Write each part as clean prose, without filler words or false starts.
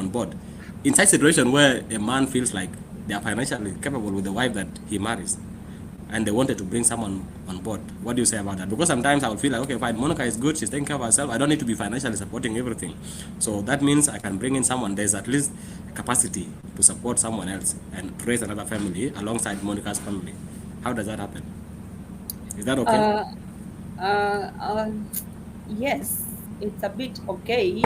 on board. In such situation where a man feels like they are financially capable with the wife that he marries, and they wanted to bring someone on board, what do you say about that? Because sometimes I would feel like, okay, fine, Monica is good, she's taking care of herself, I don't need to be financially supporting everything. So that means I can bring in someone, there's at least capacity to support someone else and raise another family alongside Monica's family. How does that happen? Is that okay? Uh, uh, uh, yes, it's a bit okay.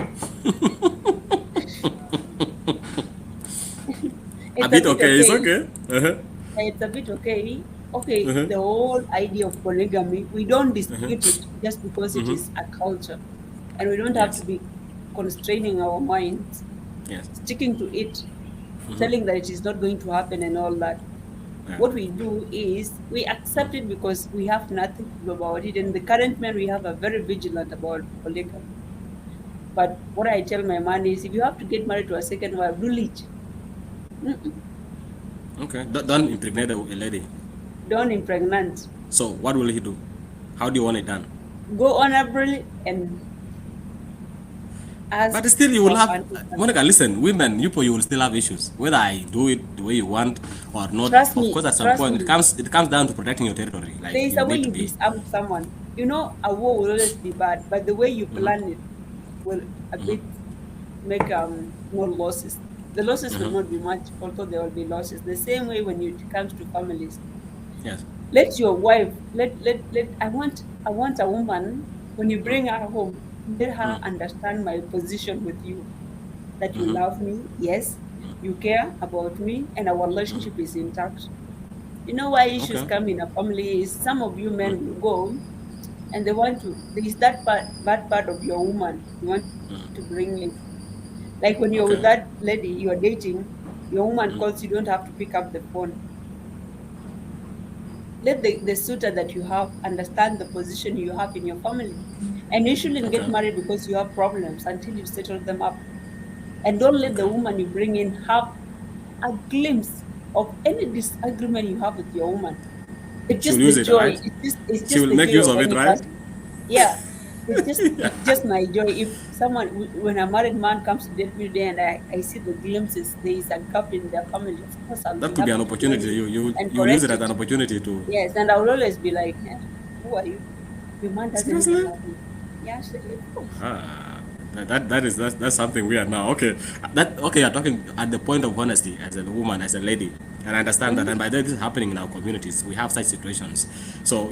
A It's a bit bit okay, it's okay. okay. Uh-huh. It's a bit okay. Okay, Uh-huh. the whole idea of polygamy, we don't dispute it just because it is a culture. And we don't have Yes. to be constraining our minds, Yes. sticking to it, telling that it is not going to happen and all that. Yeah. What we do is we accept it because we have nothing to do about it. And the current men we have are very vigilant about polygamy. But what I tell my man is if you have to get married to a second wife, do it. Okay. Don't impregnate a lady. Don't impregnate. So what will he do? How do you want it done? Go honorably and ask But still, you will for have, an husband. Monica, listen, women, you will still have issues. Whether I do it the way you want or not, Trust of me, course, at some trust point, me. it comes down to protecting your territory. Like, There is you a way need to you be. disarm someone. You know, a war will always be bad, but the way you plan it will a bit make more losses. The losses will not be much, although there will be losses. The same way when it comes to families. Yes. Let your wife let I want a woman when you bring her home, let her understand my position with you. That you love me, yes, you care about me, and our relationship is intact. You know why issues Okay. come in a family is some of you men will go and they want to there is that bad part of your woman you want to bring in. Like when you're with Okay. that lady you're dating, your woman calls, you don't have to pick up the phone. Let the suitor that you have understand the position you have in your family. And you shouldn't get Okay. married because you have problems until you settle them up. And don't let the Okay. woman you bring in have a glimpse of any disagreement you have with your woman. It's She will just use the it, joy. right? It's She just will the make joy use of of it, right? anniversary. Yeah. It's just my joy. If someone when a married man comes to date me today and I see the glimpses, there is a gap in their family, of course I'll That be could be an happy to join opportunity. in and You will use it correct as an it. opportunity to. Yes, and I will always be like, eh, who are you? Your man doesn't even Seriously? love me. Yeah, actually, of course. Ah, that's something weird now. Okay, that okay. You're talking at the point of honesty as a woman, as a lady, and I understand that. Hmm. And by the way, this is happening in our communities. We have such situations. So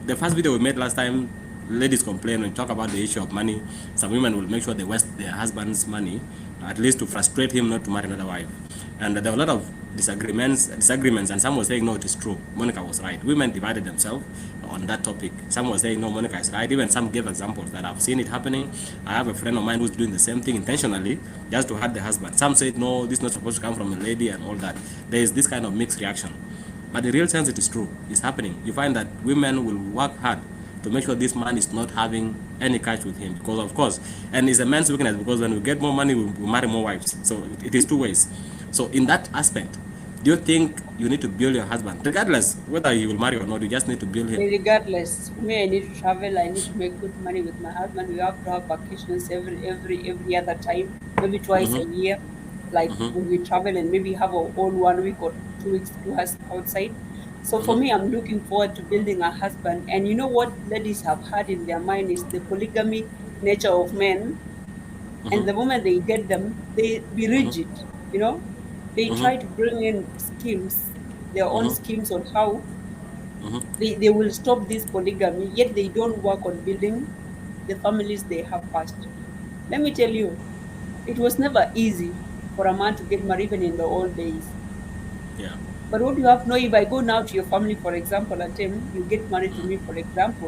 the first video we made last time, ladies complain when we talk about the issue of money. Some women will make sure they waste their husband's money, at least to frustrate him not to marry another wife. And there were a lot of disagreements, and some were saying no, it is true. Monica was right. Women divided themselves on that topic. Some were saying no, Monica is right. Even some gave examples that I've seen it happening. I have a friend of mine who's doing the same thing intentionally just to hurt the husband. Some said no, this is not supposed to come from a lady and all that. There is this kind of mixed reaction. But the real sense it is true. It's happening. You find that women will work hard to make sure this man is not having any catch with him because of course, and it's a man's weakness because when we get more money we marry more wives, so it is two ways. So in that aspect, do you think you need to build your husband regardless whether he will marry or not? You just need to build him. Regardless, me, I need to travel. I need to make good money with my husband. We have to have vacations every other time, maybe twice a year. Like when we travel and maybe have a whole 1 week or 2 weeks to us outside. So for me, I'm looking forward to building a husband. And you know what ladies have had in their mind is the polygamy nature of men. And the moment they get them, they be rigid. You know, they try to bring in schemes, their own schemes on how they will stop this polygamy, yet they don't work on building the families they have first. Let me tell you, it was never easy for a man to get married even in the old days. Yeah. But what you have to know, if I go now to your family, for example, and tell you get married to me, for example,